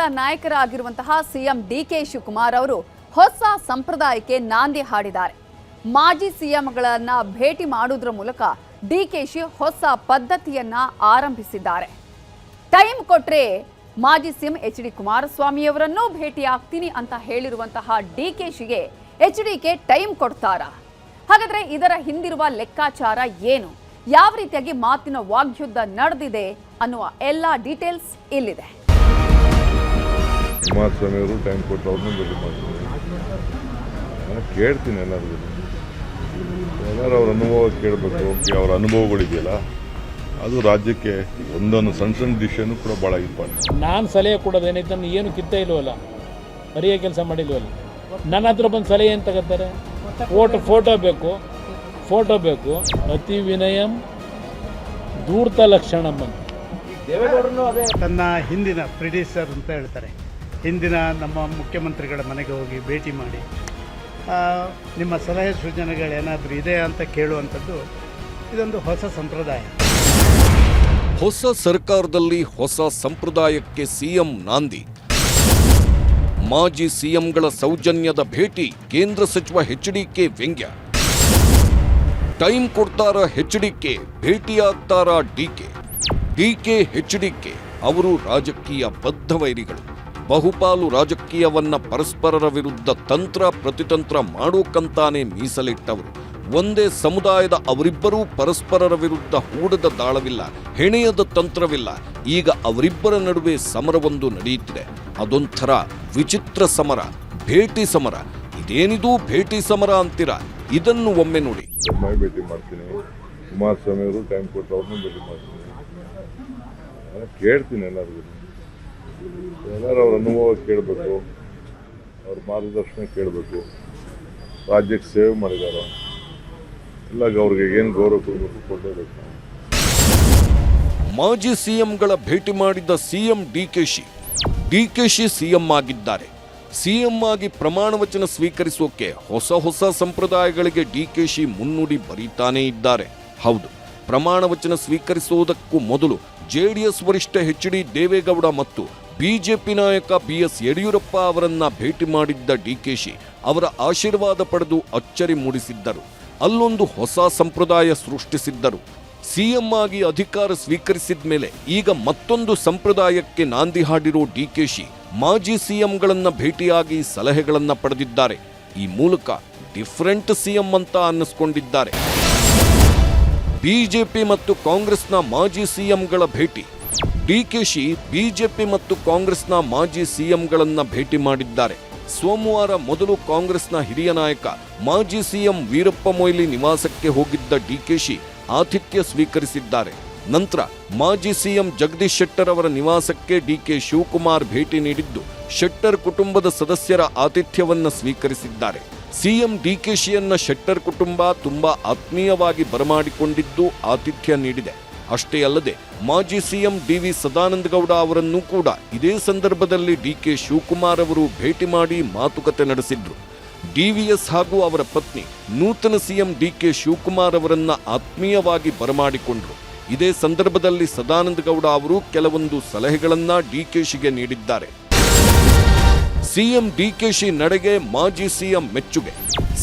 ವಿಪಕ್ಷಗಳ ನಾಯಕರಾಗಿರುವಂತಹ CM DK Shivakumar ಅವರು ಹೊಸ ಸಂಪ್ರದಾಯಕ್ಕೆ ನಾಂದಿ ಹಾಡಿದ್ದಾರೆ. ಮಾಜಿ ಸಿಎಂಗಳನ್ನ ಭೇಟಿ ಮಾಡುವುದರ ಮೂಲಕ ಡಿಕೆಶಿ ಹೊಸ ಪದ್ಧತಿಯನ್ನ ಆರಂಭಿಸಿದ್ದಾರೆ. ಟೈಮ್ ಕೊಟ್ರೆ ಮಾಜಿ ಸಿಎಂ ಎಚ್.ಡಿ. ಕುಮಾರಸ್ವಾಮಿ ಅವರನ್ನು ಭೇಟಿ ಆಗ್ತೀನಿ ಅಂತ ಹೇಳಿರುವಂತಹ ಡಿಕೆಶಿಗೆ ಎಚ್ಡಿಕೆ ಟೈಮ್ ಕೊಡ್ತಾರಾ? ಹಾಗಾದ್ರೆ ಇದರ ಹಿಂದಿರುವ ಲೆಕ್ಕಾಚಾರ ಏನು? ಯಾವ ರೀತಿಯಾಗಿ ಮಾತಿನ ವಾಗ್ಯುದ್ಧ ನಡೆದಿದೆ ಅನ್ನುವ ಎಲ್ಲ ಡೀಟೇಲ್ಸ್ ಇಲ್ಲಿದೆ. ಕುಮಾರಸ್ವಾಮಿ ಅವರು ಟೈಮ್ ಕೊಟ್ಟು ಅವ್ರನ್ನ ಭೇಟಿ ಮಾಡ್ತೀನಿ. ನಾನು ಕೇಳ್ತೀನಿ ಎಲ್ಲರೂ ಅವ್ರ ಅನುಭವ ಕೇಳಬೇಕು. ಅವ್ರ ಅನುಭವಗಳಿದೆಯಲ್ಲ ಅದು ರಾಜ್ಯಕ್ಕೆ ಒಂದೊಂದು ಸಣ್ಣ ಸಣ್ಣ ಡಿಸಿಷನ್ ಕೂಡ ಭಾಳ ಇಂಪಾರ್ಟೆಂಟ್. ನಾನು ಸಲಹೆ ಕೊಡೋದೇನೈತೆ ಏನು ಕಿತ್ತ ಇಲ್ವಲ್ಲ, ಬರೆಯೋ ಕೆಲಸ ಮಾಡಿಲ್ವಲ್ಲ. ನನ್ನ ಹತ್ರ ಬಂದು ಸಲಹೆ ಏನು ತಗೋತಾರೆ? ಫೋಟೋ ಬೇಕು ಅತಿ ವಿನಯಂ ದೂರ್ತ ಲಕ್ಷಣಂ ಅಂತ. ತನ್ನ ಹಿಂದಿನ ಪ್ರಿಡಿಸರ್ ಅಂತ ಹೇಳ್ತಾರೆ, ಹಿಂದಿನ ನಮ್ಮ ಮುಖ್ಯಮಂತ್ರಿಗಳ ಮನೆಗೆ ಹೋಗಿ ಭೇಟಿ ಮಾಡಿ ನಿಮ್ಮ ಸಲಹೆ ಸೂಚನೆಗಳೇನಾದರೂ ಇದೆ ಅಂತ ಕೇಳುವಂಥದ್ದು ಇದೊಂದು ಹೊಸ ಸಂಪ್ರದಾಯ. ಹೊಸ ಸರ್ಕಾರದಲ್ಲಿ ಹೊಸ ಸಂಪ್ರದಾಯಕ್ಕೆ ಸಿಎಂ ನಾಂದಿ. ಮಾಜಿ ಸಿಎಂಗಳ ಸೌಜನ್ಯದ ಭೇಟಿ ಕೇಂದ್ರ ಸಚಿವ ಎಚ್ಡಿಕೆ ವ್ಯಂಗ್ಯ. ಟೈಮ್ ಕೊಡ್ತಾರ ಎಚ್ಡಿಕೆ, ಭೇಟಿಯಾಗ್ತಾರಾ ಡಿಕೆ ಎಚ್ಡಿಕೆ ಅವರು ರಾಜಕೀಯ ಬದ್ಧವೈರಿಗಳು. ಬಹುಪಾಲು ರಾಜಕೀಯವನ್ನ ಪರಸ್ಪರರ ವಿರುದ್ಧ ತಂತ್ರ ಪ್ರತಿತಂತ್ರ ಮಾಡೋಕಂತಾನೆ ಮೀಸಲಿಟ್ಟವರು. ಒಂದೇ ಸಮುದಾಯದ ಅವರಿಬ್ಬರೂ ಪರಸ್ಪರರ ವಿರುದ್ಧ ಹೂಡದ ದಾಳವಿಲ್ಲ, ಹೆಣೆಯದ ತಂತ್ರವಿಲ್ಲ. ಈಗ ಅವರಿಬ್ಬರ ನಡುವೆ ಸಮರವೊಂದು ನಡೆಯುತ್ತಿದೆ. ಅದೊಂಥರ ವಿಚಿತ್ರ ಸಮರ, ಭೇಟಿ ಸಮರ. ಇದೇನಿದು ಭೇಟಿ ಸಮರ ಅಂತೀರಾ? ಇದನ್ನು ಒಮ್ಮೆ ನೋಡಿ. ಭೇಟಿ ಮಾಡ್ತೀನಿ. ಕುಮಾರಸ್ವಾಮಿ ಅವರು ಟೈಮ್ ಕೊಟ್ಟು ಅವ್ರನ್ನ ಭೇಟಿ ಮಾಡ್ತೀನಿ. ನಾನು ಕೇಳ್ತೀನಿ ಎಲ್ಲರೂ ಅವ್ರ ಅನುಭವ ಕೇಳಬೇಕು, ಅವ್ರ ಮಾರ್ಗದರ್ಶನ ಕೇಳಬೇಕು. ರಾಜ್ಯಕ್ಕೆ ಸೇವೆ ಮಾಡಿದಾರೋ ಇಲ್ಲ, ಅವ್ರಿಗೆ ಏನು ಗೌರವ ಕೊಡಬೇಕು ಕೊಡಲೇಬೇಕು. ಮಾಜಿ ಸಿಎಂಗಳ ಭೇಟಿ ಮಾಡಿದ ಸಿಎಂ ಡಿಕೆಶಿ ಸಿಎಂ ಆಗಿದ್ದಾರೆ. ಸಿಎಂ ಆಗಿ ಪ್ರಮಾಣ ವಚನ ಸ್ವೀಕರಿಸೋಕೆ ಹೊಸ ಸಂಪ್ರದಾಯಗಳಿಗೆ ಡಿಕೆಶಿ ಮುನ್ನುಡಿ ಬರೀತಾನೇ ಇದ್ದಾರೆ. ಹೌದು, ಪ್ರಮಾಣ ವಚನ ಸ್ವೀಕರಿಸುವುದಕ್ಕೂ ಮೊದಲು ಜೆಡಿಎಸ್ ವರಿಷ್ಠ ಎಚ್.ಡಿ. ದೇವೇಗೌಡ ಮತ್ತು ಬಿಜೆಪಿ ನಾಯಕ ಬಿ.ಎಸ್. ಯಡಿಯೂರಪ್ಪ ಅವರನ್ನ ಭೇಟಿ ಮಾಡಿದ್ದ ಡಿಕೆಶಿ ಅವರ ಆಶೀರ್ವಾದ ಪಡೆದು ಅಚ್ಚರಿ ಮೂಡಿಸಿದ್ದರು. ಅಲ್ಲೊಂದು ಹೊಸ ಸಂಪ್ರದಾಯ ಸೃಷ್ಟಿಸಿದ್ದರು. ಸಿಎಂ ಆಗಿ ಅಧಿಕಾರ ಸ್ವೀಕರಿಸಿದ ಮೇಲೆ ಈಗ ಮತ್ತೊಂದು ಸಂಪ್ರದಾಯಕ್ಕೆ ನಾಂದಿ ಹಾಡಿರೋ ಡಿಕೆಶಿ ಮಾಜಿ ಸಿಎಂಗಳನ್ನ ಭೇಟಿಯಾಗಿ ಸಲಹೆಗಳನ್ನ ಪಡೆದಿದ್ದಾರೆ. ಈ ಮೂಲಕ ಡಿಫರೆಂಟ್ ಸಿಎಂ ಅಂತ ಅನ್ನಿಸ್ಕೊಂಡಿದ್ದಾರೆ. ಬಿಜೆಪಿ ಮತ್ತು ಕಾಂಗ್ರೆಸ್ನ ಮಾಜಿ ಸಿಎಂಗಳ ಭೇಟಿ. ಡಿಕೆಶಿ ಬಿಜೆಪಿ ಮತ್ತು ಕಾಂಗ್ರೆಸ್ನ ಮಾಜಿ ಸಿಎಂಗಳನ್ನ ಭೇಟಿ ಮಾಡಿದ್ದಾರೆ. ಸೋಮವಾರ ಮೊದಲು ಕಾಂಗ್ರೆಸ್ನ ಹಿರಿಯ ನಾಯಕ ಮಾಜಿ ಸಿಎಂ ವೀರಪ್ಪ ಮೊಯ್ಲಿ ನಿವಾಸಕ್ಕೆ ಹೋಗಿದ್ದ ಡಿಕೆಶಿ ಆತಿಥ್ಯ ಸ್ವೀಕರಿಸಿದ್ದಾರೆ. ನಂತರ ಮಾಜಿ ಸಿಎಂ ಜಗದೀಶ್ ಶೆಟ್ಟರ್ ಅವರ ನಿವಾಸಕ್ಕೆ ಡಿಕೆ ಶಿವಕುಮಾರ್ ಭೇಟಿ ನೀಡಿದ್ದು ಶೆಟ್ಟರ್ ಕುಟುಂಬದ ಸದಸ್ಯರ ಆತಿಥ್ಯವನ್ನ ಸ್ವೀಕರಿಸಿದ್ದಾರೆ. ಸಿಎಂ ಡಿಕೆಶಿಯನ್ನ ಶೆಟ್ಟರ್ ಕುಟುಂಬ ತುಂಬಾ ಆತ್ಮೀಯವಾಗಿ ಬರಮಾಡಿಕೊಂಡಿದ್ದು ಆತಿಥ್ಯ ನೀಡಿದೆ. ಅಷ್ಟೇ ಅಲ್ಲದೆ ಮಾಜಿ ಸಿಎಂ ಡಿ.ವಿ. ಸದಾನಂದ ಗೌಡ ಅವರನ್ನು ಕೂಡ ಇದೇ ಸಂದರ್ಭದಲ್ಲಿ ಡಿಕೆ ಶಿವಕುಮಾರ್ ಅವರು ಭೇಟಿ ಮಾಡಿ ಮಾತುಕತೆ ನಡೆಸಿದ್ರು. ಡಿವಿಎಸ್ ಹಾಗೂ ಅವರ ಪತ್ನಿ ನೂತನ ಸಿಎಂ ಡಿಕೆ ಶಿವಕುಮಾರ್ ಅವರನ್ನ ಆತ್ಮೀಯವಾಗಿ ಬರಮಾಡಿಕೊಂಡ್ರು. ಇದೇ ಸಂದರ್ಭದಲ್ಲಿ ಸದಾನಂದ ಗೌಡ ಅವರು ಕೆಲವೊಂದು ಸಲಹೆಗಳನ್ನ ಡಿಕೆಶಿಗೆ ನೀಡಿದ್ದಾರೆ. ಸಿಎಂ ಡಿಕೆಶಿ ನಡೆಗೆ ಮಾಜಿ ಸಿಎಂ ಮೆಚ್ಚುಗೆ.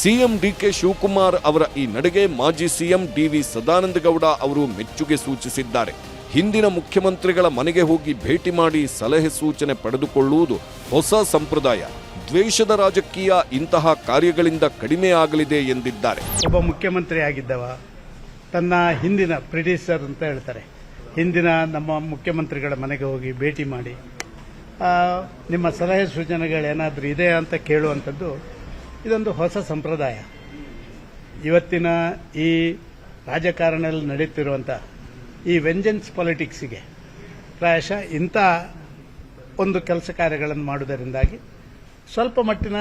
ಸಿಎಂ ಡಿಕೆ ಶಿವಕುಮಾರ್ ಅವರ ಈ ನಡೆಗೆ ಮಾಜಿ ಸಿಎಂ ಡಿ.ವಿ. ಸದಾನಂದ ಗೌಡ ಅವರು ಮೆಚ್ಚುಗೆ ಸೂಚಿಸಿದ್ದಾರೆ. ಹಿಂದಿನ ಮುಖ್ಯಮಂತ್ರಿಗಳ ಮನೆಗೆ ಹೋಗಿ ಭೇಟಿ ಮಾಡಿ ಸಲಹೆ ಸೂಚನೆ ಪಡೆದುಕೊಳ್ಳುವುದು ಹೊಸ ಸಂಪ್ರದಾಯ. ದ್ವೇಷದ ರಾಜಕೀಯ ಇಂತಹ ಕಾರ್ಯಗಳಿಂದ ಕಡಿಮೆ ಆಗಲಿದೆ ಎಂದಿದ್ದಾರೆ. ಒಬ್ಬ ಮುಖ್ಯಮಂತ್ರಿ ಆಗಿದ್ದವ ತನ್ನ ಹಿಂದಿನ ಪ್ರಿಡಿಸರ್ ಅಂತ ಹೇಳ್ತಾರೆ, ಹಿಂದಿನ ನಮ್ಮ ಮುಖ್ಯಮಂತ್ರಿಗಳ ಮನೆಗೆ ಹೋಗಿ ಭೇಟಿ ಮಾಡಿ ನಿಮ್ಮ ಸಲಹೆ ಸೂಚನೆಗಳೇನಾದರೂ ಇದೆ ಅಂತ ಕೇಳುವಂಥದ್ದು ಇದೊಂದು ಹೊಸ ಸಂಪ್ರದಾಯ. ಇವತ್ತಿನ ಈ ರಾಜಕಾರಣದಲ್ಲಿ ನಡೆಯುತ್ತಿರುವಂಥ ಈ ವೆಂಜೆನ್ಸ್ ಪಾಲಿಟಿಕ್ಸಿಗೆ ಪ್ರಾಯಶಃ ಇಂಥ ಒಂದು ಕೆಲಸ ಕಾರ್ಯಗಳನ್ನು ಮಾಡುವುದರಿಂದಾಗಿ ಸ್ವಲ್ಪ ಮಟ್ಟಿನ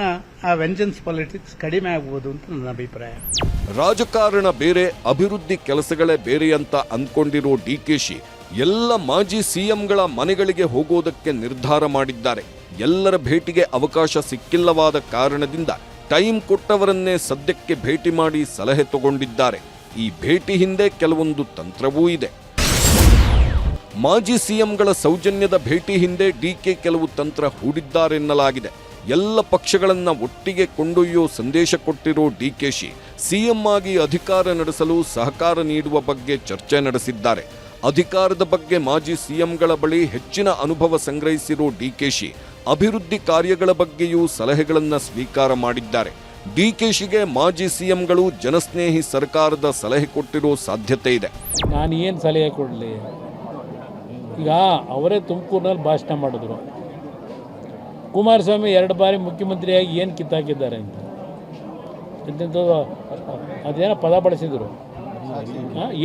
ಆ ವೆಂಜೆನ್ಸ್ ಪಾಲಿಟಿಕ್ಸ್ ಕಡಿಮೆ ಆಗಬಹುದು ಅಂತ ನನ್ನ ಅಭಿಪ್ರಾಯ. ರಾಜಕಾರಣ ಬೇರೆ, ಅಭಿವೃದ್ಧಿ ಕೆಲಸಗಳೇ ಬೇರೆ ಅಂತ ಅಂದ್ಕೊಂಡಿರೋ ಡಿಕೆಶಿ ಎಲ್ಲ ಮಾಜಿ ಸಿಎಂಗಳ ಮನೆಗಳಿಗೆ ಹೋಗೋದಕ್ಕೆ ನಿರ್ಧಾರ ಮಾಡಿದ್ದಾರೆ. ಎಲ್ಲರ ಭೇಟಿಗೆ ಅವಕಾಶ ಸಿಕ್ಕಿಲ್ಲವಾದ ಕಾರಣದಿಂದ ಟೈಮ್ ಕೊಟ್ಟವರನ್ನೇ ಸದ್ಯಕ್ಕೆ ಭೇಟಿ ಮಾಡಿ ಸಲಹೆ ತಗೊಂಡಿದ್ದಾರೆ. ಈ ಭೇಟಿ ಹಿಂದೆ ಕೆಲವೊಂದು ತಂತ್ರವೂ ಇದೆ. ಮಾಜಿ ಸಿಎಂಗಳ ಸೌಜನ್ಯದ ಭೇಟಿ ಹಿಂದೆ ಡಿಕೆ ಕೆಲವು ತಂತ್ರ ಹೂಡಿದ್ದಾರೆನ್ನಲಾಗಿದೆ. ಎಲ್ಲ ಪಕ್ಷಗಳನ್ನ ಒಟ್ಟಿಗೆ ಕೊಂಡೊಯ್ಯೋ ಸಂದೇಶ ಕೊಟ್ಟಿರೋ ಡಿಕೆಶಿ ಸಿಎಂ ಆಗಿ ಅಧಿಕಾರ ನಡೆಸಲು ಸಹಕಾರ ನೀಡುವ ಬಗ್ಗೆ ಚರ್ಚೆ ನಡೆಸಿದ್ದಾರೆ. ಅಧಿಕಾರದ ಬಗ್ಗೆ ಮಾಜಿ ಸಿಎಂಗಳ ಬಳಿ ಹೆಚ್ಚಿನ ಅನುಭವ ಸಂಗ್ರಹಿಸಿರೋ ಡಿಕೆಶಿ ಅಭಿವೃದ್ಧಿ ಕಾರ್ಯಗಳ ಬಗ್ಗೆಯೂ ಸಲಹೆಗಳನ್ನ ಸ್ವೀಕಾರ ಮಾಡಿದ್ದಾರೆ. ಡಿಕೆಶಿಗೆ ಮಾಜಿ ಸಿಎಂಗಳು ಜನಸ್ನೇಹಿ ಸರ್ಕಾರದ ಸಲಹೆ ಕೊಟ್ಟಿರೋ ಸಾಧ್ಯತೆ ಇದೆ. ನಾನು ಏನು ಸಲಹೆ ಕೊಡಲಿ? ಈಗ ಅವರೇ ತುಮಕೂರಿನಲ್ಲಿ ಭಾಷಣ ಮಾಡಿದ್ರು. ಕುಮಾರಸ್ವಾಮಿ 2 ಬಾರಿ ಮುಖ್ಯಮಂತ್ರಿಯಾಗಿ ಏನು ಕಿತ್ತಾಕಿದ್ದಾರೆ ಅಂತ ಎಂತೆಂಥದ್ದು ಅದೇನೋ ಪದ ಬಳಸಿದರು,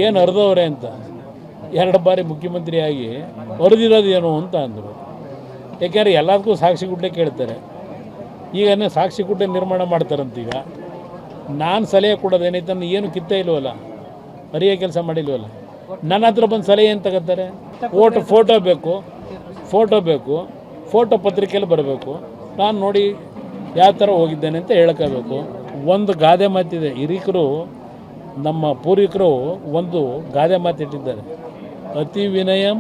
ಏನು ಅರ್ಧವ್ರೆ ಅಂತ. 2 ಬಾರಿ ಮುಖ್ಯಮಂತ್ರಿಯಾಗಿ ಅರ್ದಿರೋದು ಏನು ಅಂತ ಅಂದರು. ಯಾಕೆಂದರೆ ಎಲ್ಲದಕ್ಕೂ ಸಾಕ್ಷಿ ಗುಡ್ಡೆ ಕೇಳ್ತಾರೆ. ಈಗ ಸಾಕ್ಷಿ ಗುಡ್ಡೆ ನಿರ್ಮಾಣ ಮಾಡ್ತಾರಂತೀಗ. ನಾನು ಸಲಹೆ ಕೊಡೋದೇನೈತೆ ನನ್ನ ಏನು ಕಿತ್ತೇ ಇಲ್ವಲ್ಲ, ಅರಿಯೋ ಕೆಲಸ ಮಾಡಿಲ್ವಲ್ಲ. ನನ್ನ ಹತ್ರ ಬಂದು ಸಲಹೆ ಏನು ತಗೋತಾರೆ? ಫೋಟೋ ಬೇಕು, ಫೋಟೋ ಪತ್ರಿಕೆಯಲ್ಲಿ ಬರಬೇಕು. ನಾನು ನೋಡಿ ಯಾವ ಥರ ಹೋಗಿದ್ದೇನೆ ಅಂತ ಹೇಳ್ಕೋಬೇಕು. ಒಂದು ಗಾದೆ ಮಾತಿದೆ, ಹಿರಿಕರು ನಮ್ಮ ಪೂರ್ವಿಕರು ಒಂದು ಗಾದೆ ಮಾತಿಟ್ಟಿದ್ದಾರೆ, ಅತಿ ವಿನಯಂ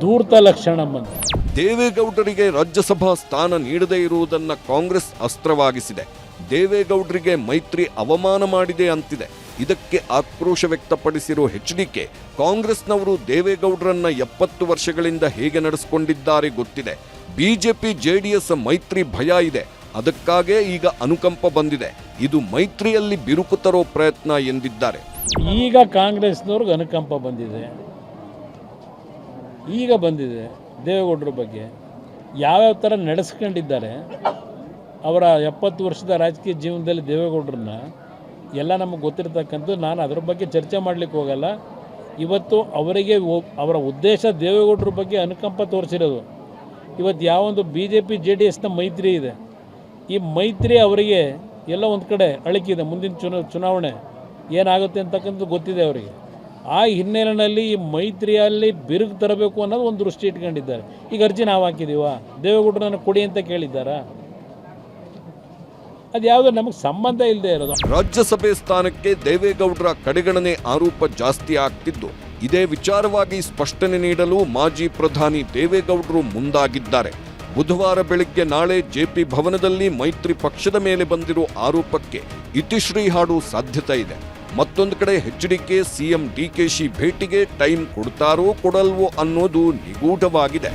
ಧೂರ್ತ ಲಕ್ಷಣಂ ಅಂತ. ದೇವೇಗೌಡರಿಗೆ ರಾಜ್ಯಸಭಾ ಸ್ಥಾನ ನೀಡದೇ ಇರುವುದನ್ನು ಕಾಂಗ್ರೆಸ್ ಅಸ್ತ್ರವಾಗಿಸಿದೆ. ದೇವೇಗೌಡರಿಗೆ ಮೈತ್ರಿ ಅವಮಾನ ಮಾಡಿದೆ ಅಂತಿದೆ. ಇದಕ್ಕೆ ಆಕ್ರೋಶ ವ್ಯಕ್ತಪಡಿಸಿರೋ ಎಚ್ಡಿಕೆ, ಕಾಂಗ್ರೆಸ್ನವರು ದೇವೇಗೌಡರನ್ನ 70 ವರ್ಷಗಳಿಂದ ಹೇಗೆ ನಡೆಸಿಕೊಂಡಿದ್ದಾರೆ ಗೊತ್ತಿದೆ. ಬಿಜೆಪಿ ಜೆಡಿಎಸ್ ಮೈತ್ರಿ ಭಯ ಇದೆ, ಅದಕ್ಕಾಗೇ ಈಗ ಅನುಕಂಪ ಬಂದಿದೆ. ಇದು ಮೈತ್ರಿಯಲ್ಲಿ ಬಿರುಕು ತರೋ ಪ್ರಯತ್ನ ಎಂದಿದ್ದಾರೆ. ಈಗ ಕಾಂಗ್ರೆಸ್ನವ್ರಿಗೆ ಅನುಕಂಪ ಬಂದಿದೆ. ದೇವೇಗೌಡರ ಬಗ್ಗೆ ಯಾವ್ಯಾವ ಥರ ನಡೆಸ್ಕೊಂಡಿದ್ದಾರೆ. ಅವರ 70 ವರ್ಷದ ರಾಜಕೀಯ ಜೀವನದಲ್ಲಿ ದೇವೇಗೌಡರನ್ನ ಎಲ್ಲ ನಮಗೆ ಗೊತ್ತಿರ್ತಕ್ಕಂಥದ್ದು. ನಾನು ಅದರ ಬಗ್ಗೆ ಚರ್ಚೆ ಮಾಡಲಿಕ್ಕೆ ಹೋಗಲ್ಲ. ಇವತ್ತು ಅವರಿಗೆ ಅವರ ಉದ್ದೇಶ ದೇವೇಗೌಡರ ಬಗ್ಗೆ ಅನುಕಂಪ ತೋರಿಸಿರೋದು. ಇವತ್ತು ಯಾವೊಂದು BJP JDSನ ಮೈತ್ರಿ ಇದೆ, ಈ ಮೈತ್ರಿ ಅವರಿಗೆ ಎಲ್ಲ ಒಂದು ಕಡೆ ಅಳಕಿದೆ. ಮುಂದಿನ ಚುನಾವಣೆ ಏನಾಗುತ್ತೆ ಅಂತಕ್ಕಂಥದ್ದು ಗೊತ್ತಿದೆ ಅವರಿಗೆ. ಆ ಹಿನ್ನೆಲೆಯಲ್ಲಿ ಈ ಮೈತ್ರಿಯಲ್ಲಿ ಬಿರುಕು ತರಬೇಕು ಅನ್ನೋದು ಒಂದು ದೃಷ್ಟಿ ಇಟ್ಕೊಂಡಿದ್ದಾರೆ. ಈಗ ಅರ್ಜಿ ನಾವು ಹಾಕಿದ್ದೀವ, ದೇವೇಗೌಡರನ್ನ ಕೊಡಿ ಅಂತ ಕೇಳಿದ್ದಾರಾ? ಅದು ಯಾವುದೋ ನಮಗೆ ಸಂಬಂಧ ಇಲ್ಲದೆ ಇರೋದು. ರಾಜ್ಯಸಭೆ ಸ್ಥಾನಕ್ಕೆ ದೇವೇಗೌಡರ ಕಡೆಗಣನೆ ಆರೋಪ ಜಾಸ್ತಿ ಆಗ್ತಿದ್ದು, ಇದೇ ವಿಚಾರವಾಗಿ ಸ್ಪಷ್ಟನೆ ನೀಡಲು ಮಾಜಿ ಪ್ರಧಾನಿ ದೇವೇಗೌಡರು ಮುಂದಾಗಿದ್ದಾರೆ. ಬುಧವಾರ ಬೆಳಗ್ಗೆ ನಾಳೆ JP ಭವನದಲ್ಲಿ ಮೈತ್ರಿ ಪಕ್ಷದ ಮೇಲೆ ಬಂದಿರೋ ಆರೋಪಕ್ಕೆ ಇತಿಶ್ರೀ ಹಾಡು ಸಾಧ್ಯತೆ ಇದೆ. ಮತ್ತೊಂದು ಕಡೆ ಎಚ್ಡಿಕೆ ಸಿಎಂ ಡಿಕೆಶಿ ಭೇಟಿಗೆ ಟೈಮ್ ಕೊಡ್ತಾರೋ ಕೊಡಲ್ವೋ ಅನ್ನೋದು ನಿಗೂಢವಾಗಿದೆ.